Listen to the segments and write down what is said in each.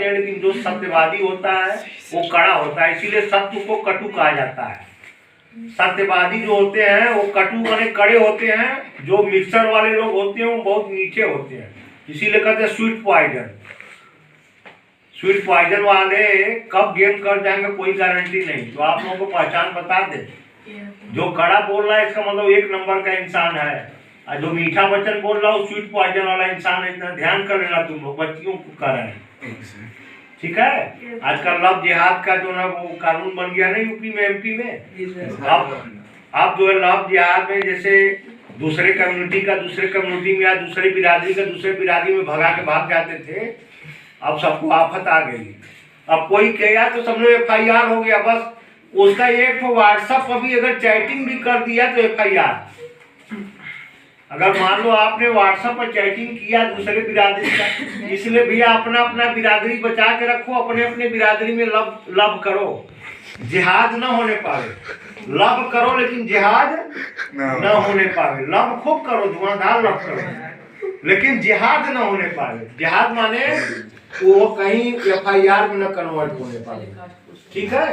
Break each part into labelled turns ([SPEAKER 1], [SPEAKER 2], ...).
[SPEAKER 1] करते हैं, लेकिन जो सत्यवादी होता है वो कड़ा होता है, इसीलिए सत्य को कटु कहा जाता है। सत्यवादी जो होते हैं वो कटु बने कड़े होते हैं, जो मिक्सर वाले लोग होते हैं वो बहुत मीठे होते हैं, इसीलिए कहते हैं स्वीट पॉइजन। स्वीट पॉइजन वाले कब गेम कर जाएंगे कोई गारंटी नहीं, तो आप लोगों को पहचान बता दे। जो कड़ा बोल रहा है इसका मतलब एक नंबर का इंसान है, और जो मीठा वचन बोल रहा है स्वीट पॉइजन वाला इंसान है। इतना ध्यान कर लेना तुम लोग, बच्चियों को कर रहे हैं, ठीक है। आजकल लव जिहाद का जो ना वो कानून बन गया ना यूपी में एमपी में। अब जो है लव जिहाद में जैसे दूसरे कम्युनिटी का दूसरे कम्युनिटी में या दूसरे बिरादरी का दूसरे बिरादरी में भगा के भाग जाते थे, अब सबको आफत आ गई। अब कोई कहेगा तो समझो FIR हो गया, बस उसका एक तो व्हाट्सएप अभी अगर चैटिंग भी कर दिया तो FIR। अगर मान लो आपने व्हाट्सएप पर चैटिंग किया दूसरे बिरादरी का, इसलिए भैया अपना अपना बिरादरी बचा के रखो, अपने अपने बिरादरी में लव करो, जिहाद न होने पावे। लव करो लेकिन जिहाद न होने पावे। लव खूब करो, धुआंधार लव करो, लेकिन जिहाद न होने पावे। जिहाद माने वो कहीं FIR में न कन्वर्ट होने पावे, ठीक है।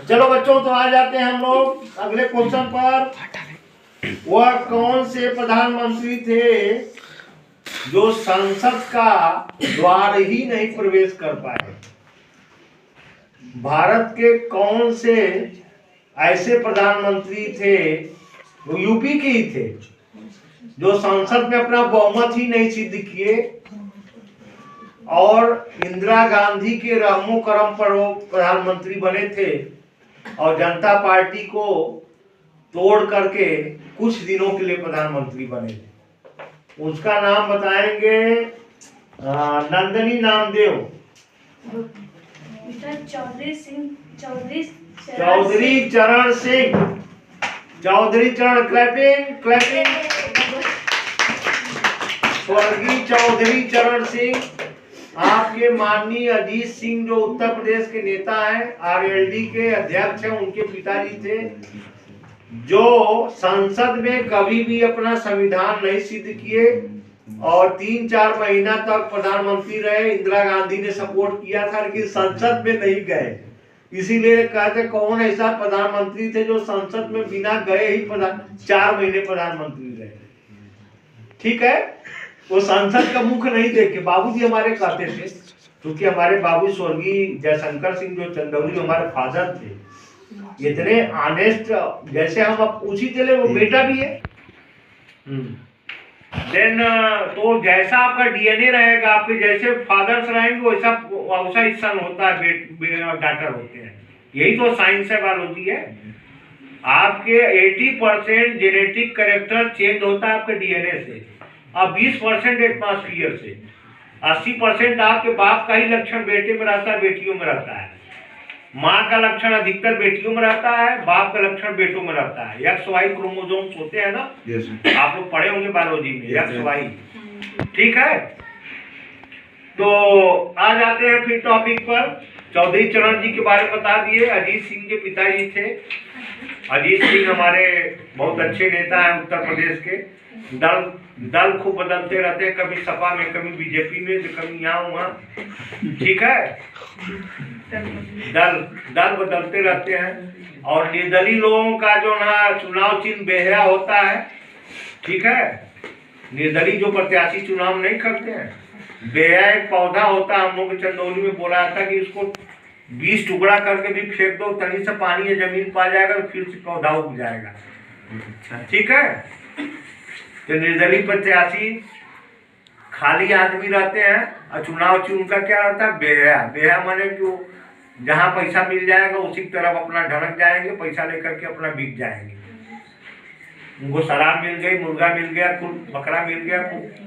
[SPEAKER 1] चलो बच्चों, तो आ जाते हैं हम लोग अगले क्वेश्चन पर। वह कौन से प्रधानमंत्री थे जो संसद का द्वार ही नहीं प्रवेश कर पाए? भारत के कौन से ऐसे प्रधानमंत्री थे, वो यूपी के ही थे, जो संसद में अपना बहुमत ही नहीं सिद्ध किए और इंदिरा गांधी के रहमो करम पर वो प्रधानमंत्री बने थे और जनता पार्टी को तोड़ करके कुछ दिनों के लिए प्रधानमंत्री बने थे। उसका नाम बताएंगे नंदनी नामदेव, चौधरी चरण सिंह, चौधरी चरण, क्लैपिंग क्लैपिंग। स्वर्गीय चौधरी चरण सिंह आपके माननीय अजीत सिंह जो उत्तर प्रदेश के नेता हैं, RLD के अध्यक्ष हैं, उनके पिताजी थे, जो संसद में कभी भी अपना संविधान नहीं सिद्ध किए और 3-4 महीना तक प्रधानमंत्री रहे। इंदिरा गांधी ने सपोर्ट किया था लेकिन संसद में नहीं गए, इसीलिए कहते कौन ऐसा प्रधानमंत्री थे जो संसद में बिना गए ही 4 महीने प्रधानमंत्री रहे, ठीक है। वो संसद का मुख नहीं देखे। बाबूजी हमारे कहते थे, क्योंकि हमारे बाबू स्वर्गीय जयशंकर सिंह जो चंदौली हमारे फादर थे, इतने ऑनेस्ट, जैसे हम अब पूछी चले वो बेटा भी है। देन तो जैसा आपका DNA रहेगा, आपके जैसे फादर्स रहेंगे वैसा हिस्सा होता है, डाटर होते हैं। यही तो साइंस है, बायोलॉजी है। आपके 80% जेनेटिक कैरेक्टर चेंज होता है आपके DNA से, और 20% एटमॉस्फियर से। 80% आपके बाप का ही लक्षण बेटे में रहता है, बेटियों में रहता है। माँ का लक्षण अधिकतर बेटियों में रहता है, बाप का लक्षण बेटों में रहता है। XY क्रोमोसोम्स होते हैं ना, आप लोग पढ़े होंगे बायोलॉजी में, XY, ठीक है। तो आ जाते हैं फिर टॉपिक पर। चौधरी चरण जी के बारे में बता दिए, अजीत सिंह के पिताजी थे। अजीत सिंह हमारे बहुत अच्छे नेता हैं उत्तर प्रदेश के। दल खूब बदलते रहते हैं, कभी सपा में, कभी बीजेपी में, तो कभी यहाँ वहाँ, ठीक है। दल बदलते रहते हैं। और निर्दलीय लोगों का जो ना चुनाव चिन्ह बेहरा होता है, ठीक है। निर्दलीय जो प्रत्याशी चुनाव नहीं करते हैं, बेहरा एक पौधा होता है, हम लोग चंदौली में बोला जाता है कि उसको 20 टुकड़ा करके भी फेंक दो, तनी से पानी या जमीन पा जाएगा तो फिर से पौधा उग जाएगा, ठीक है। तो निर्दलीय प्रत्याशी खाली आदमी रहते हैं और चुनाव चिन्ह उनका क्या रहता है? बेहया। बेहया माने कि जहाँ पैसा मिल जाएगा उसी की तरफ अपना ढनक जाएंगे, पैसा लेकर के अपना बिक जाएंगे। उनको शराब मिल गई, मुर्गा मिल गया, बकरा मिल गया,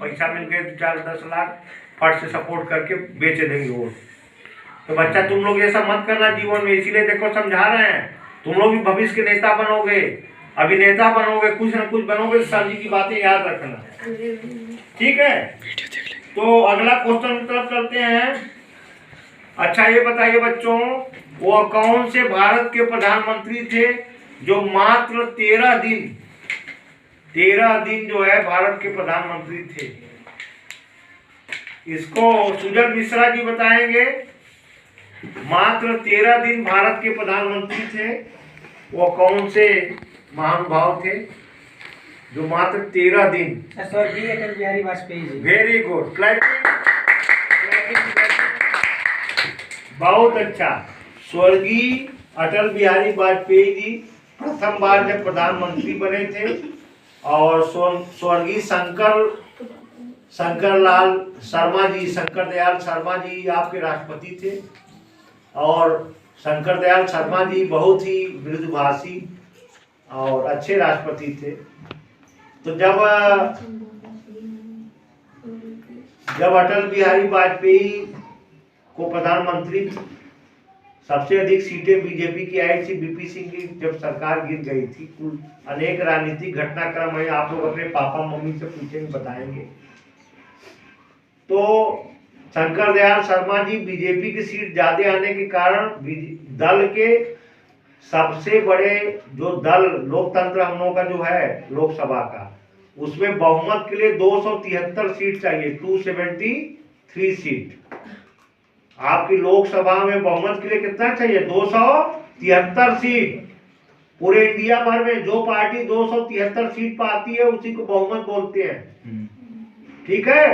[SPEAKER 1] पैसा मिल गया 4-10 लाख, फट से सपोर्ट करके बेच देंगे वोट। तो बच्चा तुम लोग ऐसा मत करना जीवन में, इसीलिए देखो समझा रहे हैं, तुम लोग भी भविष्य के नेता बनोगे, अभिनेता बनोगे, कुछ न कुछ बनोगे। सर जी की बातें याद रखना, ठीक है। तो अगला क्वेश्चन की तरफ चलते हैं। अच्छा ये बताइए बच्चों, वो कौन से भारत के प्रधानमंत्री थे जो मात्र 13 दिन जो है भारत के प्रधानमंत्री थे? इसको सुजन मिश्रा जी बताएंगे। मात्र 13 दिन भारत के प्रधानमंत्री थे। वो कौन से महानुभाव थे जो मात्र 13 दिन?
[SPEAKER 2] स्वर्गीय Atal Bihari Vajpayee ji.
[SPEAKER 1] Very good, clapping. बहुत अच्छा। स्वर्गीय अटल बिहारी वाजपेयी जी प्रथम बार जब प्रधानमंत्री बने थे, और स्वर्गीय शंकर दयाल शर्मा जी आपके राष्ट्रपति थे। और शंकर दयाल शर्मा जी बहुत ही मृदुभाषी और अच्छे राष्ट्रपति थे। तो जब अटल बिहारी वाजपेयी को प्रधानमंत्री, सबसे अधिक सीटें बीजेपी की आई थी। बीपी सिंह की जब सरकार गिर गई थी, कुल अनेक राजनीतिक घटनाक्रम है, आप लोग अपने पापा मम्मी से पूछेंगे, बताएंगे। तो शंकर दयाल शर्मा जी बीजेपी की सीट ज्यादा आने के कारण दल के सबसे बड़े जो दल लोकतंत्र हम लोगों का जो है लोकसभा का, उसमें बहुमत के लिए 273 सीट चाहिए, 273 सीट। आपकी लोकसभा में बहुमत के लिए कितना चाहिए? 273 सीट। पूरे इंडिया भर में जो पार्टी 273 सीट पाती है उसी को बहुमत बोलते हैं। ठीक है?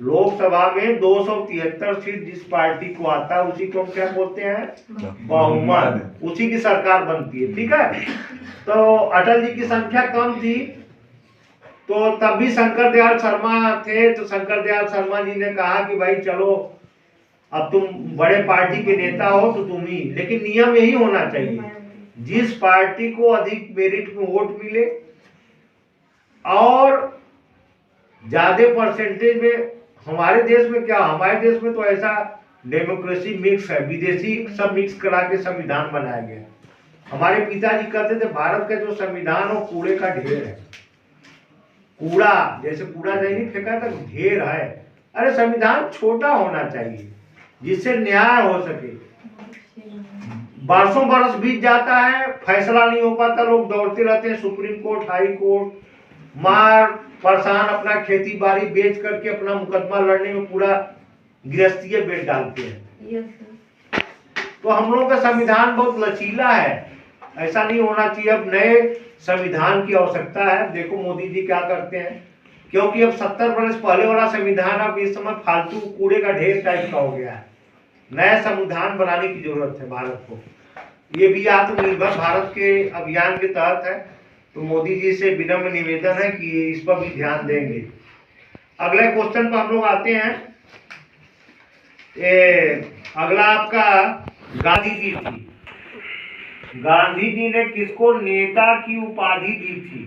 [SPEAKER 1] लोकसभा में 273 सीट जिस पार्टी को आता है उसी को हम क्या बोलते हैं? बहुमत। उसी की सरकार बनती है। ठीक है? तो अटल जी की संख्या कम थी, तो तब भी शंकर दयाल शर्मा थे। तो शंकर दयाल शर्मा जी ने कहा कि भाई चलो, अब तुम बड़े पार्टी के नेता हो तो तुम ही, लेकिन नियम यही होना चाहिए, जिस पार्टी को अधिक मेरिट में वोट मिले और ज्यादा परसेंटेज में। हमारे देश में क्या, हमारे देश में तो ऐसा डेमोक्रेसी मिक्स है, विदेशी सब मिक्स करा के संविधान बनाया गया। हमारे पिताजी कहते थे भारत का जो संविधान वो कूड़े का ढेर है। कूड़ा, जैसे कूड़ा नहीं फेंका था, ढेर है। अरे संविधान छोटा होना चाहिए जिससे न्याय हो सके। बरसों बरस बीत जाता है, फैसला नहीं हो पाता, लोग दौड़ते रहते हैं सुप्रीम कोर्ट, हाई कोर्ट, मार परेशान, अपना खेती बाड़ी बेच करके अपना मुकदमा लड़ने में पूरा गृहस्थी बेच डालते हैं। तो हम लोग का संविधान बहुत लचीला है, ऐसा नहीं होना चाहिए। अब नए संविधान की आवश्यकता है। देखो मोदी जी क्या करते हैं, क्योंकि अब 70 वर्ष पहले वाला संविधान अब इस समय फालतू कूड़े का ढेर टाइप का हो गया है। नया संविधान बनाने की जरूरत है भारत को। ये भी आत्मनिर्भर भारत के अभियान के तहत है। तो मोदी जी से विनम्र निवेदन है कि इस पर भी ध्यान देंगे। अगले क्वेश्चन पर हम लोग आते हैं। अगला आपका गांधी जी थी। गांधी जी ने किसको नेता की उपाधि दी थी?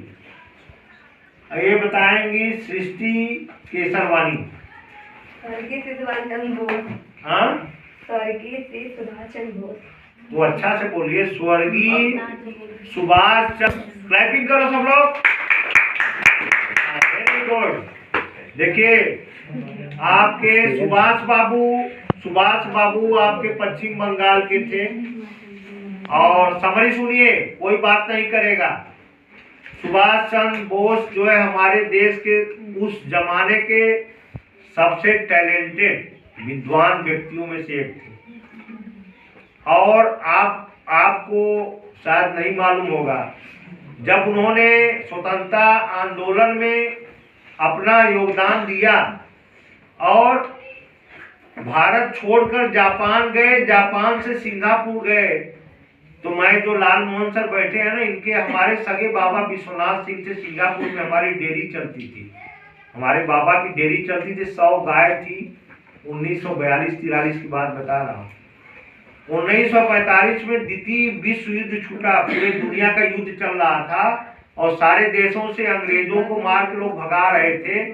[SPEAKER 1] ये बताएंगे सृष्टि केसरवानी।
[SPEAKER 3] स्वर्गीय श्री सुभाष चंद्र बोस।
[SPEAKER 1] हाँ,
[SPEAKER 3] स्वर्गीय श्री सुभाष चंद्र बोस।
[SPEAKER 1] तो अच्छा से बोलिए, स्वर्गीय सुभाष चंद्र। क्लैपिंग करो सब लोग। Very good. देखिए आपके सुभाष बाबू आपके पश्चिम बंगाल के थे। और समरी सुनिए, कोई बात नहीं करेगा। सुभाष चंद्र बोस जो है हमारे देश के उस जमाने के सबसे टैलेंटेड विद्वान व्यक्तियों में से एक थे। और आपको शायद नहीं मालूम होगा, जब उन्होंने स्वतंत्रता आंदोलन में अपना योगदान दिया और भारत छोड़कर जापान गए, जापान से सिंगापुर गए, तो मैं जो लाल मोहन सर बैठे हैं ना, इनके हमारे सगे बाबा विश्वनाथ सिंह से सिंगापुर में हमारी डेयरी चलती थी। हमारे बाबा की डेयरी चलती थी, 100 गाय थी। 1942-43 की बात बता रहा हूँ। 1945 में द्वितीय विश्व युद्ध छूटा, पूरे दुनिया का युद्ध चल रहा था और सारे देशों से अंग्रेजों को मार के लोग भगा रहे थे।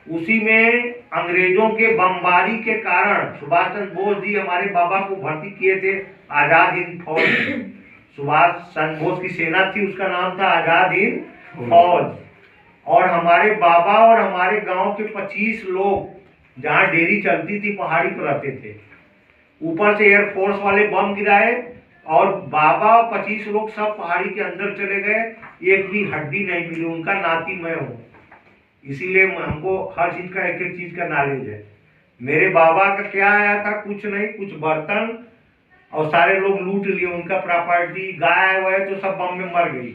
[SPEAKER 1] उसी में अंग्रेजों के बमबारी के कारण सुभाष चंद्र बोस जी हमारे बाबा को भर्ती किए थे आजाद हिंद फौज में। सुभाष चंद्र बोस की सेना थी, उसका नाम था आजाद हिंद फौज। और हमारे बाबा और हमारे गांव के 25 लोग जहाँ डेयरी चलती थी पहाड़ी पर रहते थे। ऊपर से एयरफोर्स वाले बम गिराए और बाबा और 25 लोग सब पहाड़ी के अंदर चले गए। एक भी हड्डी नहीं मिली। उनका नाती मैं हूँ। इसीलिए हमको हर चीज का एक एक चीज का नॉलेज है। मेरे बाबा का क्या आया था, कुछ नहीं, कुछ बर्तन, और सारे लोग लूट लिए उनका प्रॉपर्टी। गाय वाय तो सब बम में मर गई,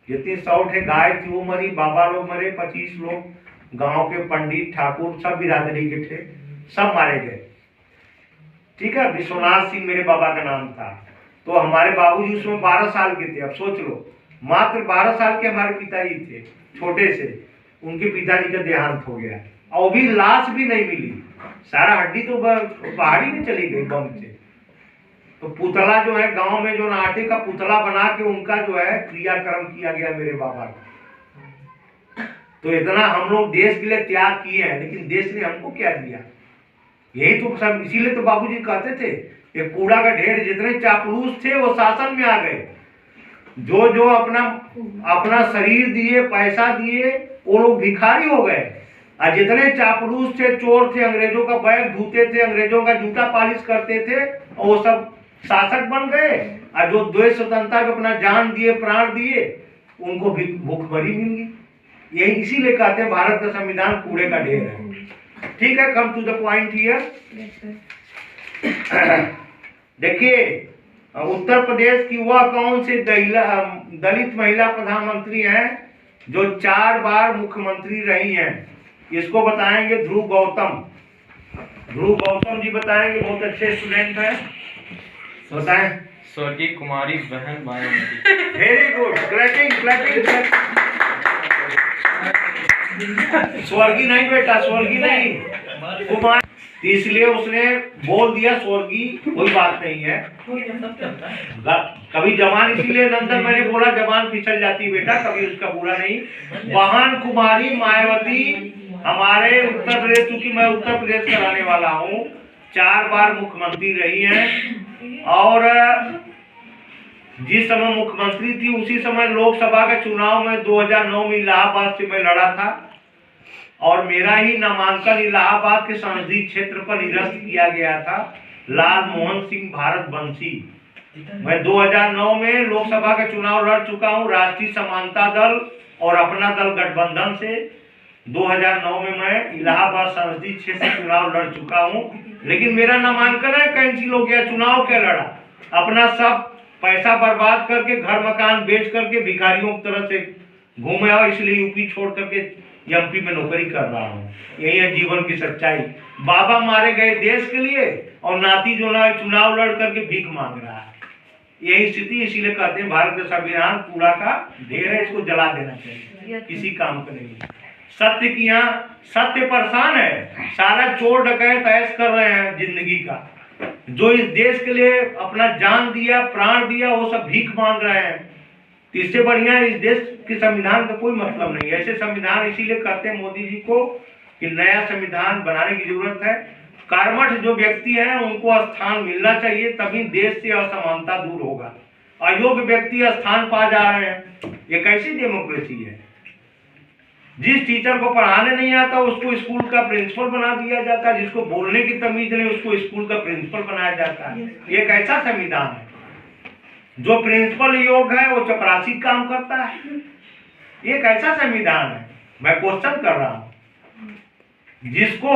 [SPEAKER 1] जितनी 100 थे गाय थी वो मरी, बाबा लोग मरे, 25 लोग गांव के पंडित ठाकुर सब बिरादरी के थे, सब मारे गए। ठीक है, विश्वनाथ सिंह मेरे बाबा का नाम था। तो हमारे बाबूजी उसमें 12 साल के थे। अब सोच लो, मात्र 12 साल के हमारे पिताजी थे, छोटे से उनके पिताजी का देहांत हो गया, और भी लाश भी नहीं मिली, सारा हड्डी तो पहाड़ी में चली गई बम से। तो पुतला जो है गांव में, जो आटे का पुतला बना के उनका जो है क्रियाक्रम किया गया मेरे बाबा का। तो इतना हम लोग देश के लिए त्याग किए हैं, लेकिन देश ने हमको क्या दिया? यही तो सब, इसीलिए तो बाबूजी कहते थे ये कूड़ा का ढेर, जितने चापलूस थे वो शासन में आ गए। जो जो अपना शरीर दिए, पैसा दिए, वो लोग भिखारी हो गए। और जितने चापलूस थे, चोर थे, अंग्रेजों का बैग धोते थे, अंग्रेजों का जूता पालिश करते थे, और वो सब शासक बन गए। और जो देश स्वतंत्रता पे अपना जान दिए, प्राण दिए, उनको भूखमरी मिल गई। यही इसीलिए कहते हैं भारत का संविधान कूड़े का ढेर है। ठीक है, come to the point here. देखिए, उत्तर प्रदेश की वह कौन सी दलित महिला प्रधानमंत्री हैं जो 4 बार मुख्यमंत्री रही हैं? इसको बताएंगे ध्रुव गौतम। ध्रुव गौतम जी बताएंगे, बहुत अच्छे स्टूडेंट हैं, बताएं।
[SPEAKER 4] स्वर्गीय कुमारी बहन Mayawati.
[SPEAKER 1] Very good, clapping clapping. स्वर्गीय नहीं बेटा, स्वर्गीय नहीं, कुमार। इसलिए उसने बोल दिया स्वर्गीय, कोई बात नहीं है। कभी जबान, इसीलिए नंदन मैंने बोला जबान फिसल जाती बेटा, कभी उसका बुरा नहीं। बहन कुमारी मायावती हमारे उत्तर प्रदेश, चूंकि मैं उत्तर प्रदेश का रहने वाला हूँ, 4 बार मुख्यमंत्री रही हैं। और जिस समय मुख्यमंत्री थी उसी समय लोकसभा के चुनाव में 2009 में इलाहाबाद से मैं लड़ा था, और मेरा ही नामांकन इलाहाबाद के संसदीय क्षेत्र पर निरस्त किया गया था, लाल मोहन सिंह भारत बंसी। मैं 2009 में लोकसभा का चुनाव लड़ चुका हूं राष्ट्रीय समानता दल और अपना दल गठबंधन से। 2009 में मैं इलाहाबाद संसदीय क्षेत्र से चुनाव लड़ चुका हूं, लेकिन मेरा नामांकन है कैंसिल हो गया। चुनाव क्या लड़ा, अपना सब पैसा बर्बाद करके, घर मकान बेच करके भिखारियों की तरह से घूमे, और इसलिए यूपी छोड़ करके एमपी में नौकरी कर रहा हूँ। यही है जीवन की सच्चाई। बाबा मारे गए देश के लिए, और नाती जो ना चुनाव लड़ करके भीख मांग रहा है। यही स्थिति, इसीलिए कहते हैं भारत का संविधान कूड़ा का ढेर है, इसको जला देना चाहिए, किसी काम का नहीं। सत्य की यहाँ सत्य परेशान है, सारा चोर डकैत ऐश कर रहे हैं जिंदगी का। जो इस देश के लिए अपना जान दिया, प्राण दिया, वो सब भीख मांग रहे हैं। तो इससे बढ़िया इस देश के संविधान का कोई मतलब नहीं है। ऐसे संविधान इसीलिए कहते हैं मोदी जी को कि नया संविधान बनाने की जरूरत है। कर्मठ जो व्यक्ति हैं उनको स्थान मिलना चाहिए, तभी देश से असमानता दूर होगा। अयोग्य व्यक्ति स्थान पा जा रहे हैं, ये कैसी डेमोक्रेसी है? जिस टीचर को पढ़ाने नहीं आता उसको स्कूल का प्रिंसिपल बना दिया जाता है, जिसको बोलने की तमीज नहीं उसको स्कूल का प्रिंसिपल बनाया जाता है। ये कैसा संविधान है? जो प्रिंसिपल योग्य है वो चपरासी काम करता है, ये कैसा संविधान है? मैं क्वेश्चन कर रहा हूं। जिसको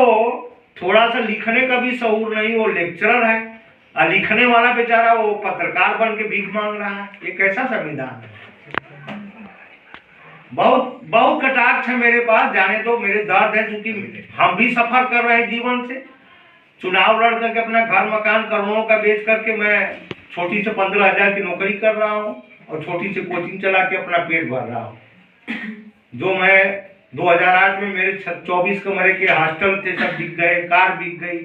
[SPEAKER 1] थोड़ा सा लिखने का भी शऊर नहीं वो लेक्चरर है, और लिखने वाला बेचारा वो पत्रकार बन के भीख मांग रहा है। ये कैसा संविधान है? बहुत बहुत कटाक्ष है मेरे पास, जाने तो मेरे दर्द है, क्योंकि हम भी सफर कर रहे हैं जीवन से। चुनाव लड़ करके अपना घर मकान करोड़ों का बेच करके मैं छोटी से 15,000 की नौकरी कर रहा हूँ, और छोटी से कोचिंग चला के अपना पेट भर रहा हूँ। जो मैं 2008 में मेरे 24 कमरे के हॉस्टल थे सब बिक गए, कार बिक गई।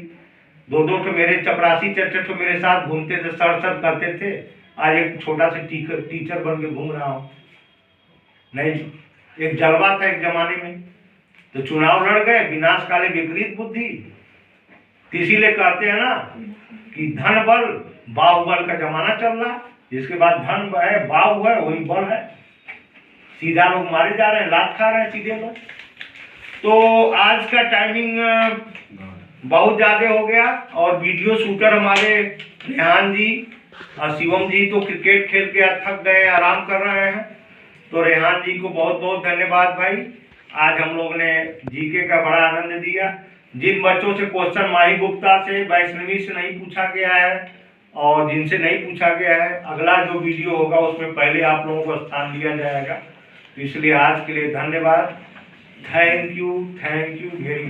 [SPEAKER 1] 2-2 तो मेरे चपरासी 4-4 तो मेरे साथ घूमते थे, सर करते थे। आज एक छोटा सा टीचर बन के घूम रहा हूँ। नहीं, एक जलवा था एक जमाने में, तो चुनाव लड़ गए, विनाश काले विपरीत बुद्धि। इसीलिए कहते हैं ना कि धन बल बाहुबल का जमाना चल रहा है, जिसके बाद धन है बाहु है वही बल है। सीधा लोग मारे जा रहे हैं, लात खा रहे हैं सीधे लोग। तो आज का टाइमिंग बहुत ज्यादा हो गया, और वीडियो शूटर हमारे रेहान जी और शिवम जी तो क्रिकेट खेल के थक गए, आराम कर रहे हैं। तो रेहान जी को बहुत बहुत धन्यवाद भाई। आज हम लोग ने जीके का बड़ा आनंद दिया। जिन बच्चों से क्वेश्चन माही गुप्ता से, वैष्णवी से नहीं पूछा गया है और जिनसे नहीं पूछा गया है, अगला जो वीडियो होगा उसमें पहले आप लोगों को स्थान दिया जाएगा। तो इसलिए आज के लिए धन्यवाद। Thank you very